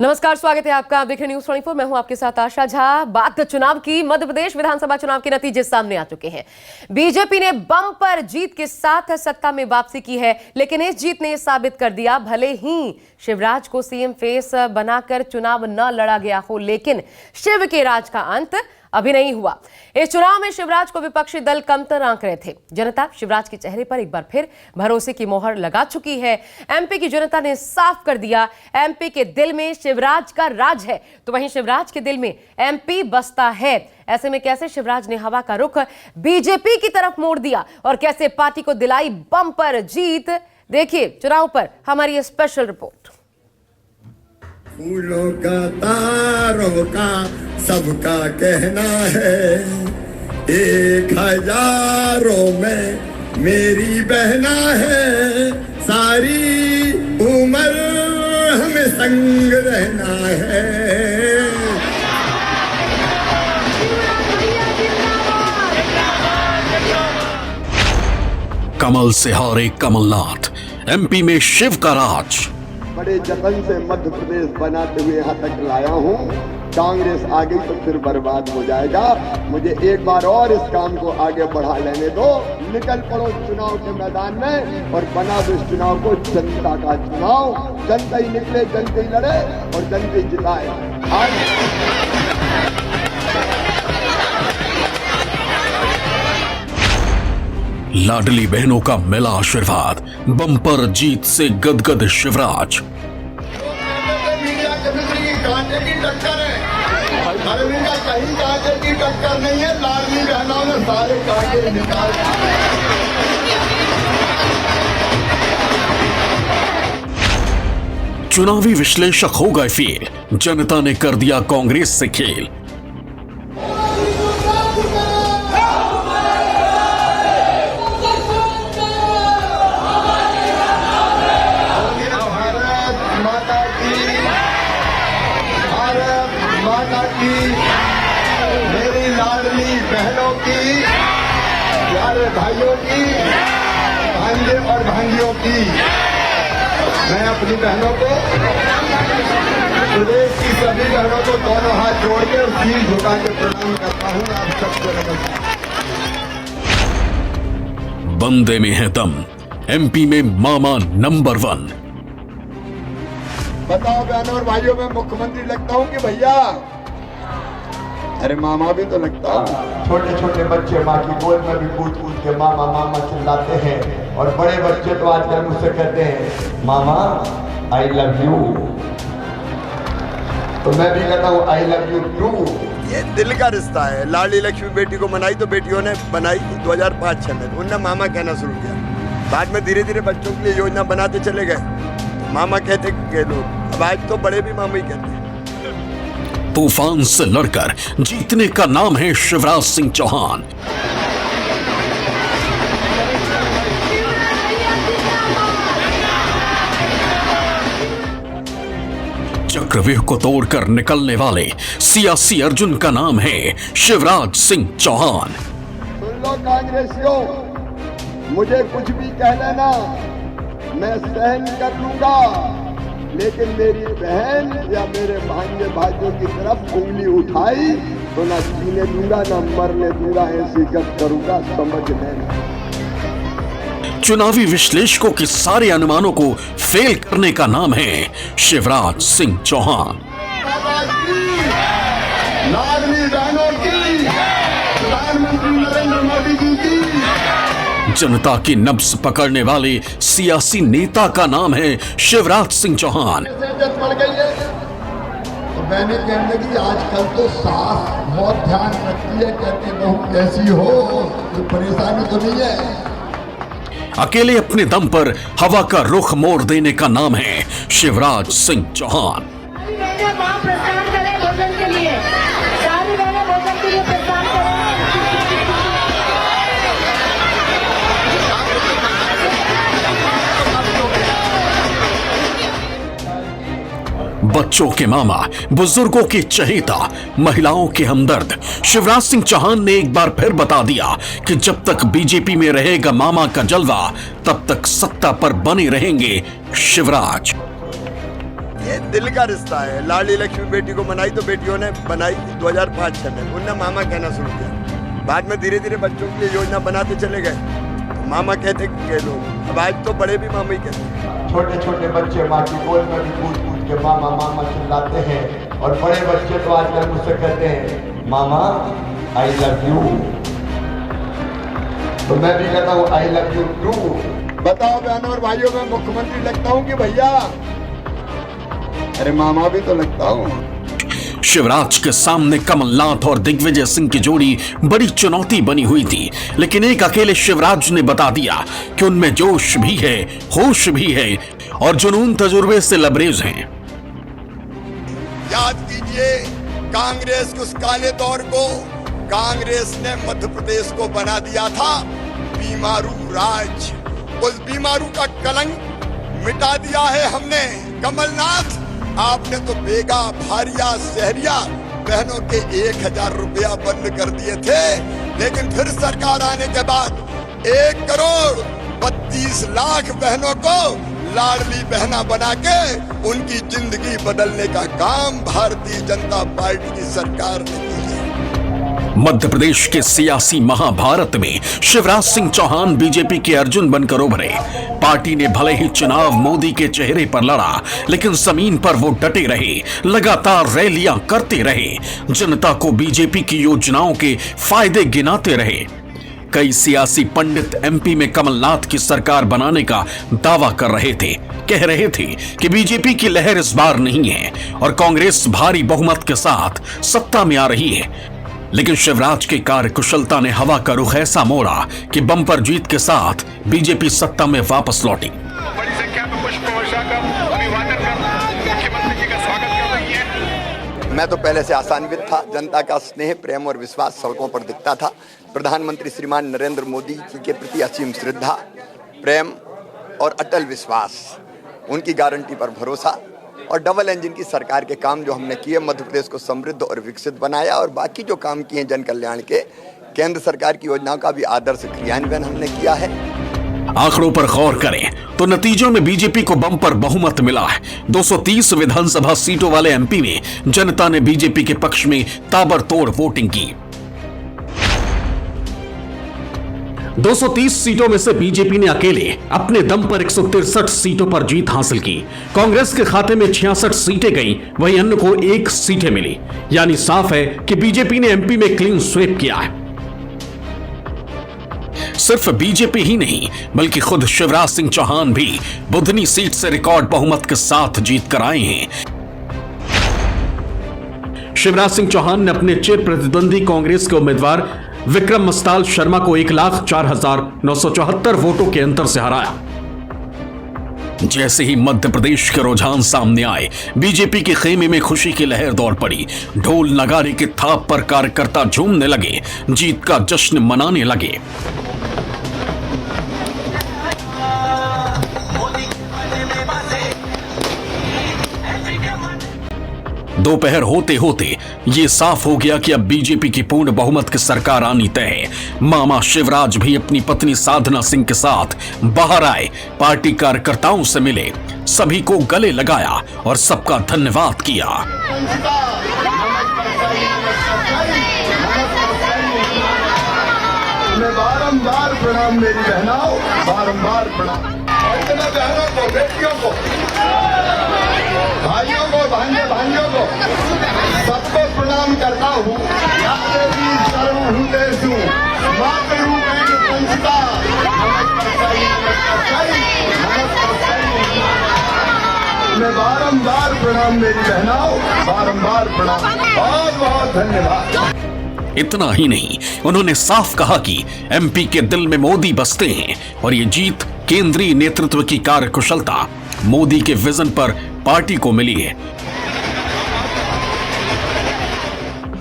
नमस्कार, स्वागत है आपका। आप देख रहे न्यूज़ 24। मैं हूं आपके साथ आशा झा। बात चुनाव की, मध्य प्रदेश विधानसभा चुनाव के नतीजे सामने आ चुके हैं। बीजेपी ने बम्पर जीत के साथ सत्ता में वापसी की है, लेकिन इस जीत ने यह साबित कर दिया, भले ही शिवराज को सीएम फेस बनाकर चुनाव न लड़ा गया हो, लेकिन शिव के राज का अंत अभी नहीं हुआ। इस चुनाव में शिवराज को विपक्षी दल कमतर आंक रहे थे। जनता शिवराज के चेहरे पर एक बार फिर भरोसे की मोहर लगा चुकी है। एमपी की जनता ने साफ कर दिया, एमपी के दिल में शिवराज का राज है, तो वहीं शिवराज के दिल में एमपी बसता है। ऐसे में कैसे शिवराज ने हवा का रुख बीजेपी की तरफ मोड़ दिया और कैसे पार्टी को दिलाई बम्पर जीत, देखिए चुनाव पर हमारी ये स्पेशल रिपोर्ट। फूलों का तारों का सबका कहना है, 1000 में मेरी बहना है, सारी उम्र हमें संग रहना है। कमल से हारे कमलनाथ, एमपी में शिव का राज। बड़े जतन से मध्य प्रदेश बनाते हुए यहाँ तक लाया हूँ। कांग्रेस आ गई तो फिर बर्बाद हो जाएगा। मुझे एक बार और इस काम को आगे बढ़ा लेने दो। निकल पड़ो चुनाव के मैदान में और बना दो इस चुनाव को जनता का चुनाव। जनता ही निकले, जनता ही लड़े और जनता ही जिताए। लाडली बहनों का मिला आशीर्वाद, बम्पर जीत से गदगद शिवराज। कांटे की टक्कर है, कहीं कांटे की टक्कर नहीं है। लाडली बहनों ने सारे कांटे निकाल। चुनावी विश्लेषक हो गए फेल, जनता ने कर दिया कांग्रेस से खेल। मेरी लाडली बहनों की, प्यारे भाइयों की, भांजे और भांजियों की, मैं अपनी बहनों को, प्रदेश की सभी बहनों को दोनों हाथ जोड़ के सिर झुका के प्रणाम करता हूँ। आप सबको नमस्कार। बंदे में है दम, एमपी में मामा नंबर 1। बताओ बहनों और भाइयों, मैं मुख्यमंत्री लगता हूँ कि भैया? अरे मामा भी तो लगता हूँ। छोटे छोटे बच्चे माँ की गोद में भी कूद कूद के मामा मामा चिल्लाते हैं, और बड़े बच्चे तो आजकल मुझसे कहते हैं मामा आई लव यू। तो मैं भी कहता हूँ आई लव यू टू। ये दिल का रिश्ता है। लाडली लक्ष्मी बेटी को मनाई तो बेटियों ने बनाई 2005-6 में, उनने मामा कहना शुरू किया। बाद में धीरे धीरे बच्चों के लिए योजना बनाते चले गए, मामा कहते के लोग। अब आज तो बड़े भी मामा ही कहते हैं। तूफान से लड़कर जीतने का नाम है शिवराज सिंह चौहान। चक्रव्यूह को तोड़कर निकलने वाले सियासी अर्जुन का नाम है शिवराज सिंह चौहान। सुन लो कांग्रेसियों, मुझे कुछ भी कह लेना, मैं सहन कर लूंगा, लेकिन मेरी बहन या मेरे भांजे भाइयों की तरफ उंगली उठाई तो ना जीने दूंगा ना मरने दूंगा। ऐसी गत करूंगा, समझ लेना। चुनावी विश्लेषकों के सारे अनुमानों को फेल करने का नाम है शिवराज सिंह चौहान। लाडली बहनों की, प्रधानमंत्री नरेंद्र मोदी जी की, जनता की नब्ज पकड़ने वाले सियासी नेता का नाम है शिवराज सिंह चौहान। पड़ गई है तो मैंने कहने लगी आजकल तो सास बहुत ध्यान रखती है, कहते बहू कैसी हो, कोई परेशानी तो नहीं है। अकेले अपने दम पर हवा का रुख मोड़ देने का नाम है शिवराज सिंह चौहान। बच्चों के मामा, बुजुर्गों के चहेता, महिलाओं के हमदर्द, शिवराज सिंह चौहान ने एक बार फिर बता दिया कि जब तक बीजेपी में रहेगा मामा का जलवा, तब तक सत्ता पर बने रहेंगे शिवराज। ये दिल का रिश्ता है। लाडली लक्ष्मी बेटी को बनाई तो बेटियों ने बनाई 2005-6 में, उनने मामा कहना शुरू किया। बाद में धीरे धीरे बच्चों के लिए योजना बनाते चले गए, तो मामा कहते के लोग, अब आज तो बड़े भी मामा ही कहते हैं। छोटे छोटे बच्चे माँ की गोद में भी कूद कूद के मामा मामा चिल्लाते हैं, और बड़े बच्चे तो आजकल मुझसे कहते हैं मामा आई लव यू, तो मैं भी कहता हूँ आई लव यू टू। बताओ बहनों और भाइयों, मैं मुख्यमंत्री लगता हूँ कि भैया? अरे मामा भी तो लगता हूँ। शिवराज के सामने कमलनाथ और दिग्विजय सिंह की जोड़ी बड़ी चुनौती बनी हुई थी, लेकिन एक अकेले शिवराज ने बता दिया कि उनमें जोश भी है, होश भी है और जुनून तजुर्बे से लबरेज हैं। याद कीजिए कांग्रेस के उस काले दौर को, कांग्रेस ने मध्य प्रदेश को बना दिया था बीमारू राज। उस बीमारू का कलंक मिटा दिया है हमने। कमलनाथ, आपने तो बेगा भारिया शहरिया बहनों के 1000 रुपया बंद कर दिए थे, लेकिन फिर सरकार आने के बाद 1 करोड़ 32 लाख बहनों को लाडली बहना बना के उनकी जिंदगी बदलने का काम भारतीय जनता पार्टी की सरकार ने किया। मध्य प्रदेश के सियासी महाभारत में शिवराज सिंह चौहान बीजेपी के अर्जुन बनकर उभरे। पार्टी ने भले ही चुनाव मोदी के चेहरे पर लड़ा, लेकिन जमीन पर वो डटे रहे, लगातार रैलियां करते रहे, जनता को बीजेपी की योजनाओं के फायदे गिनाते रहे। कई सियासी पंडित एमपी में कमलनाथ की सरकार बनाने का दावा कर रहे थे, कह रहे थे कि बीजेपी की लहर इस बार नहीं है और कांग्रेस भारी बहुमत के साथ सत्ता में आ रही है। लेकिन शिवराज की कार्यकुशलता ने हवा का रुख ऐसा मोड़ा कि बम्पर जीत के साथ बीजेपी सत्ता में वापस लौटी। बड़ी संख्या में पुष्प वर्षा का अभिवादन कर मुख्यमंत्री जी का स्वागत कर रही है। मैं तो पहले से आशान्वित था। जनता का स्नेह, प्रेम और विश्वास सड़कों पर दिखता था। प्रधानमंत्री श्रीमान नरेंद्र मोदी जी के प्रति असीम श्रद्धा, प्रेम और अटल विश्वास, उनकी गारंटी पर भरोसा और डबल इंजन की सरकार के काम जो हमने किए, मध्य प्रदेश को समृद्ध और विकसित बनाया, और बाकी जो काम किए जन कल्याण के, केंद्र सरकार की योजनाओं का भी आदर्श क्रियान्वयन हमने किया है। आंकड़ों पर गौर करें तो नतीजों में बीजेपी को बम्पर बहुमत मिला है। 230 विधानसभा सीटों वाले एमपी में जनता ने बीजेपी के पक्ष में ताबड़तोड़ वोटिंग की। 230 सीटों में से बीजेपी ने अकेले अपने दम पर 163 सीटों पर जीत हासिल की। कांग्रेस के खाते में 66 सीटें गईं, वहीं अन्य को 1 सीटें मिली। यानी साफ है कि बीजेपी ने एमपी में क्लीन स्वीप किया है। सिर्फ बीजेपी ही नहीं, बल्कि खुद शिवराज सिंह चौहान भी बुधनी सीट से रिकॉर्ड बहुमत के साथ जीत कर आए हैं। शिवराज सिंह चौहान ने अपने चिर प्रतिद्वंदी कांग्रेस के उम्मीदवार विक्रम मस्ताल शर्मा को 1,04,974 वोटों के अंतर से हराया। जैसे ही मध्य प्रदेश के रुझान सामने आए, बीजेपी के खेमे में खुशी की लहर दौड़ पड़ी। ढोल नगारे की थाप पर कार्यकर्ता झूमने लगे, जीत का जश्न मनाने लगे। दोपहर होते होते ये साफ हो गया कि अब बीजेपी की पूर्ण बहुमत की सरकार आनी तय है। मामा शिवराज भी अपनी पत्नी साधना सिंह के साथ बाहर आए, पार्टी कार्यकर्ताओं से मिले, सभी को गले लगाया और सबका धन्यवाद किया। बारंबार प्रणाम मेरी बहनों, बारंबार प्रणाम। और इतने बहनों को, बेटियों को, भाइयों को, भाइयों को सबको प्रणाम करता हूँ। मैं बारंबार प्रणाम मेरी बहनों, बारंबार प्रणाम। बहुत बहुत धन्यवाद। इतना ही नहीं, उन्होंने साफ कहा कि एमपी के दिल में मोदी बसते हैं और ये जीत केंद्रीय नेतृत्व की कार्यकुशलता, मोदी के विजन पर पार्टी को मिली है।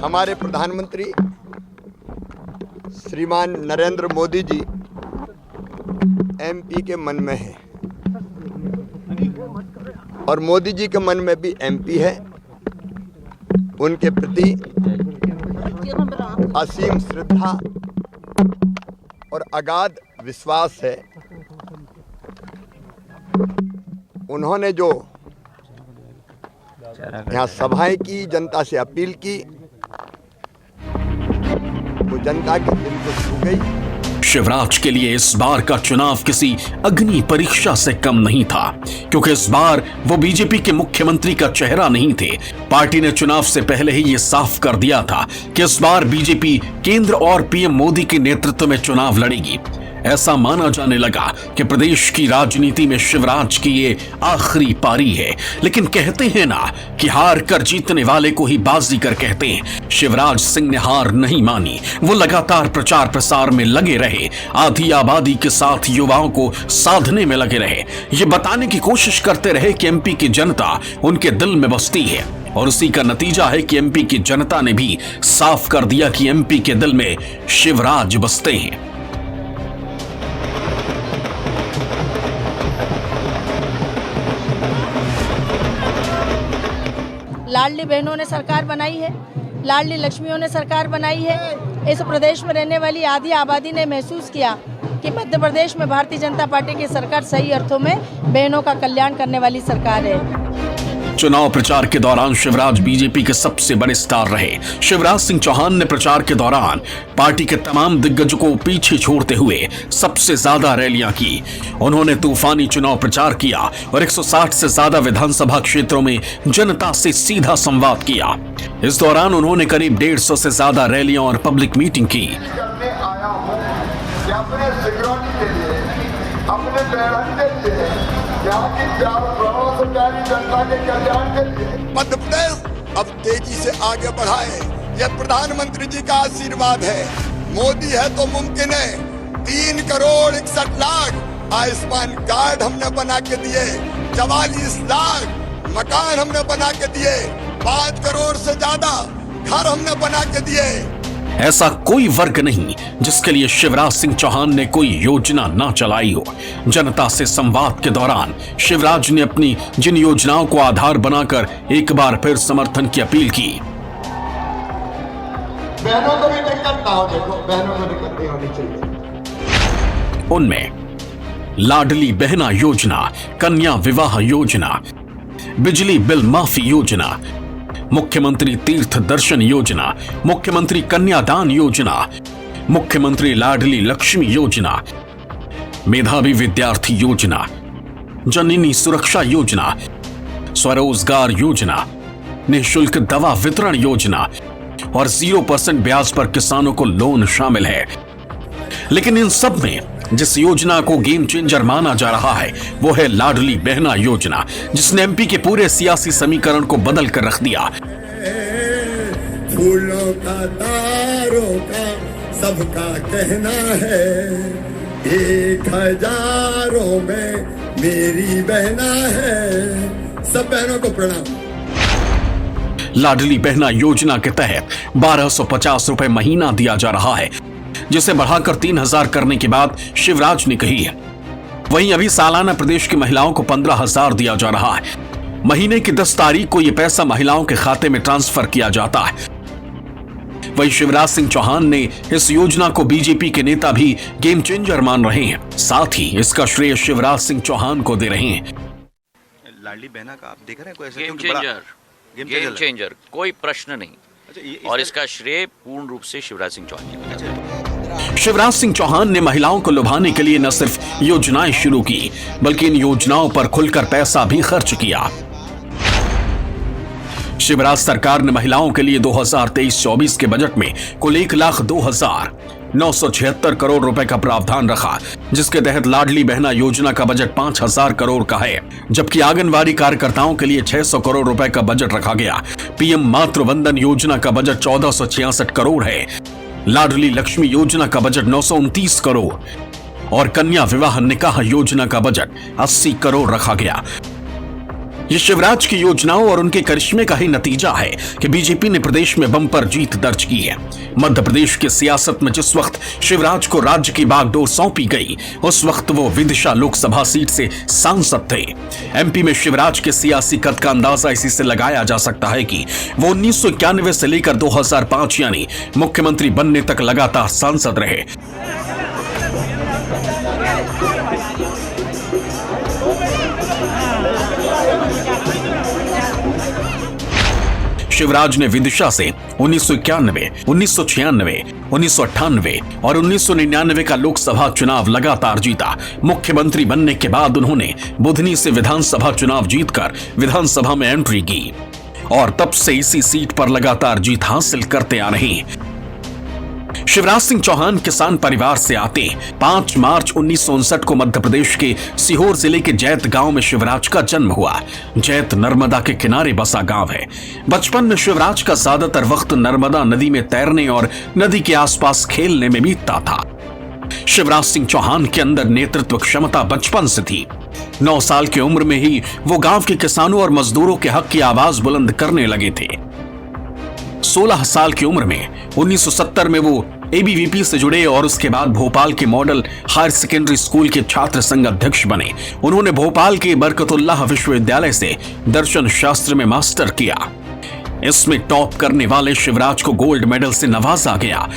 हमारे प्रधानमंत्री श्रीमान नरेंद्र मोदी जी एमपी के मन में है और मोदी जी के मन में भी एमपी है। उनके प्रति असीम श्रद्धा और अगाध विश्वास है। उन्होंने जो यहाँ सभाएं की, जनता से अपील की, वो जनता के दिल को छू गई। शिवराज के लिए इस बार का चुनाव किसी अग्नि परीक्षा से कम नहीं था, क्योंकि इस बार वो बीजेपी के मुख्यमंत्री का चेहरा नहीं थे। पार्टी ने चुनाव से पहले ही ये साफ कर दिया था कि इस बार बीजेपी केंद्र और पीएम मोदी के नेतृत्व में चुनाव लड़ेगी। ऐसा माना जाने लगा कि प्रदेश की राजनीति में शिवराज की ये आखिरी पारी है। लेकिन कहते हैं ना कि हार कर जीतने वाले को ही बाजीगर कहते हैं। शिवराज सिंह ने हार नहीं मानी। वो लगातार प्रचार प्रसार में लगे रहे, आधी आबादी के साथ युवाओं को साधने में लगे रहे, ये बताने की कोशिश करते रहे कि एमपी की जनता उनके दिल में बसती है। और उसी का नतीजा है कि एमपी की जनता ने भी साफ कर दिया कि एमपी के दिल में शिवराज बसते हैं। लाडली बहनों ने सरकार बनाई है, लाडली लक्ष्मियों ने सरकार बनाई है। इस प्रदेश में रहने वाली आधी आबादी ने महसूस किया कि मध्य प्रदेश में भारतीय जनता पार्टी की सरकार सही अर्थों में बहनों का कल्याण करने वाली सरकार है। चुनाव प्रचार के दौरान शिवराज बीजेपी के सबसे बड़े स्टार रहे। शिवराज सिंह चौहान ने प्रचार के दौरान पार्टी के तमाम दिग्गजों को पीछे छोड़ते हुए सबसे ज्यादा रैलियां की। उन्होंने तूफानी चुनाव प्रचार किया और 160 से ज्यादा विधानसभा क्षेत्रों में जनता से सीधा संवाद किया। इस दौरान उन्होंने करीब 150 से ज्यादा रैलियां और पब्लिक मीटिंग की। मध्य प्रदेश अब तेजी से आगे बढ़ाए, यह प्रधानमंत्री जी का आशीर्वाद है। मोदी है तो मुमकिन है। 3 करोड़ 61 लाख आयुष्मान कार्ड हमने बना के दिए, 44 लाख मकान हमने बना के दिए, 5 करोड़ से ज्यादा घर हमने बना के दिए। ऐसा कोई वर्ग नहीं जिसके लिए शिवराज सिंह चौहान ने कोई योजना ना चलाई हो। जनता से संवाद के दौरान शिवराज ने अपनी जिन योजनाओं को आधार बनाकर एक बार फिर समर्थन की अपील की। बहनों को भी दिक्कत ना हो, देखो बहनों को दिक्कत नहीं होनी चाहिए। उनमें लाडली बहना योजना, कन्या विवाह योजना, बिजली बिल माफी योजना, मुख्यमंत्री तीर्थ दर्शन योजना, मुख्यमंत्री कन्यादान योजना, मुख्यमंत्री लाडली लक्ष्मी योजना, मेधावी विद्यार्थी योजना, जननी सुरक्षा योजना, स्वरोजगार योजना, निःशुल्क दवा वितरण योजना और 0% ब्याज पर किसानों को लोन शामिल है। लेकिन इन सब में जिस योजना को गेम चेंजर माना जा रहा है वो है लाडली बहना योजना, जिसने एमपी के पूरे सियासी समीकरण को बदल कर रख दिया। फूलों का तारों का सबका कहना है, 1000 में मेरी बहना है। सब बहनों को प्रणाम। लाडली बहना योजना के तहत 1250 रुपए महीना दिया जा रहा है, जिसे बढ़ाकर 3000 करने के बाद शिवराज ने कही है। वहीं अभी सालाना प्रदेश की महिलाओं को 15,000 दिया जा रहा है। महीने की 10 तारीख को यह पैसा महिलाओं के खाते में ट्रांसफर किया जाता है। वहीं शिवराज सिंह चौहान ने इस योजना को बीजेपी के नेता भी गेम चेंजर मान रहे हैं, साथ ही इसका श्रेय शिवराज सिंह चौहान को दे रहे हैं। लाडली बहना का आप देख रहे हैं कोई ऐसा गेम चेंजर कोई प्रश्न नहीं। और इसका श्रेय पूर्ण रूप से शिवराज सिंह चौहान को। शिवराज सिंह चौहान ने महिलाओं को लुभाने के लिए न सिर्फ योजनाएं शुरू की, बल्कि इन योजनाओं पर खुलकर पैसा भी खर्च किया। शिवराज सरकार ने महिलाओं के लिए 2023-24 के बजट में कुल 1,02,976 करोड़ रुपए का प्रावधान रखा, जिसके तहत लाडली बहना योजना का बजट 5,000 करोड़ का है, जबकि आंगनवाड़ी कार्यकर्ताओं के लिए 600 करोड़ रुपए का बजट रखा गया। पीएम मातृ वंदन योजना का बजट 1466 करोड़ है। लाडली लक्ष्मी योजना का बजट 929 करोड़ और कन्या विवाह निकाह योजना का बजट 80 करोड़ रखा गया। ये शिवराज की योजनाओं और उनके करिश्मे का ही नतीजा है कि बीजेपी ने प्रदेश में बम्पर जीत दर्ज की है। मध्य प्रदेश की सियासत में जिस वक्त शिवराज को राज्य की बागडोर सौंपी गई, उस वक्त वो विदिशा लोकसभा सीट से सांसद थे। एमपी में शिवराज के सियासी कद का अंदाजा इसी से लगाया जा सकता है कि वो 1991 से लेकर 2005 यानी मुख्यमंत्री बनने तक लगातार सांसद रहे। शिवराज ने विदिशा से 1991, 1996, 1998 और 1999 का लोकसभा चुनाव लगातार जीता। मुख्यमंत्री बनने के बाद उन्होंने बुधनी से विधानसभा चुनाव जीतकर विधानसभा में एंट्री की और तब से इसी सीट पर लगातार जीत हासिल करते आ रहे हैं। शिवराज सिंह चौहान किसान परिवार से आते 5 मार्च 1959 को मध्य प्रदेश के सीहोर जिले के जैत गांव में शिवराज का जन्म हुआ। जैत नर्मदा के किनारे बसा गांव है। बचपन में शिवराज का ज्यादातर वक्त नर्मदा नदी में तैरने और नदी के आसपास खेलने में बीतता था। शिवराज सिंह चौहान के अंदर नेतृत्व क्षमता बचपन से थी। 9 साल की उम्र में ही वो गांव के किसानों और मजदूरों के हक की आवाज बुलंद करने लगे थे। 16 साल की उम्र में 1970 में वो एबीवीपी से जुड़े और उसके बाद भोपाल के मॉडल हायर सेकेंडरी स्कूल के छात्र संघ अध्यक्ष बने। उन्होंने भोपाल के बरकतुल्लाह विश्वविद्यालय से दर्शन शास्त्र में मास्टर किया। इसमें टॉप करने वाले शिवराज को गोल्ड मेडल से नवाजा गया।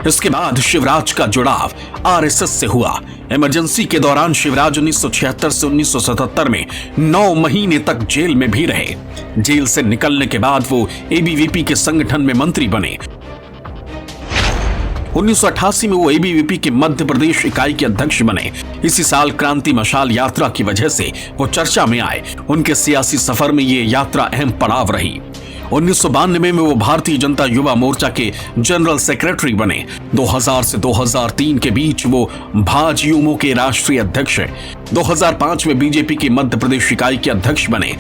इसके बाद शिवराज का जुड़ाव आरएसएस से हुआ। इमरजेंसी के दौरान शिवराज 1976 से 1977 में 9 महीने तक जेल में भी रहे। जेल से निकलने के बाद वो एबीवीपी के संगठन में मंत्री बने। 1988 में वो एबीवीपी के मध्य प्रदेश इकाई के अध्यक्ष बने। इसी साल क्रांति मशाल यात्रा की वजह से वो चर्चा में आए। उनके सियासी सफर में ये यात्रा अहम पड़ाव रही। 1992 में वो भारतीय जनता युवा मोर्चा के जनरल सेक्रेटरी बने। 2000 से 2003 के बीच वो भाजयुमो के राष्ट्रीय अध्यक्ष हैं। 2005 में बीजेपी की मध्य प्रदेश इकाई के अध्यक्ष बने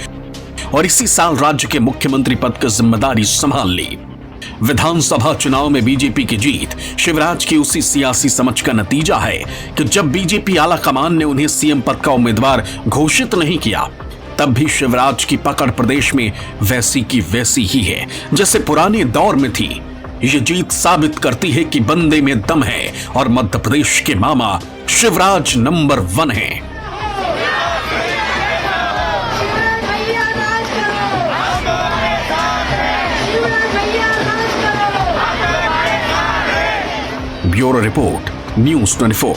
और इसी साल राज्य के मुख्यमंत्री पद की जिम्मेदारी संभाल ली। विधानसभा चुनाव में बीजेपी की जीत शिवराज की उसी सियासी समझ का नतीजा है कि जब बीजेपी आला कमान ने उन्हें सीएम पद का उम्मीदवार घोषित नहीं किया, तब भी शिवराज की पकड़ प्रदेश में वैसी की वैसी ही है जैसे पुराने दौर में थी। ये जीत साबित करती है कि बंदे में दम है और मध्य प्रदेश के मामा शिवराज नंबर 1 हैं। Bureau report, news 24।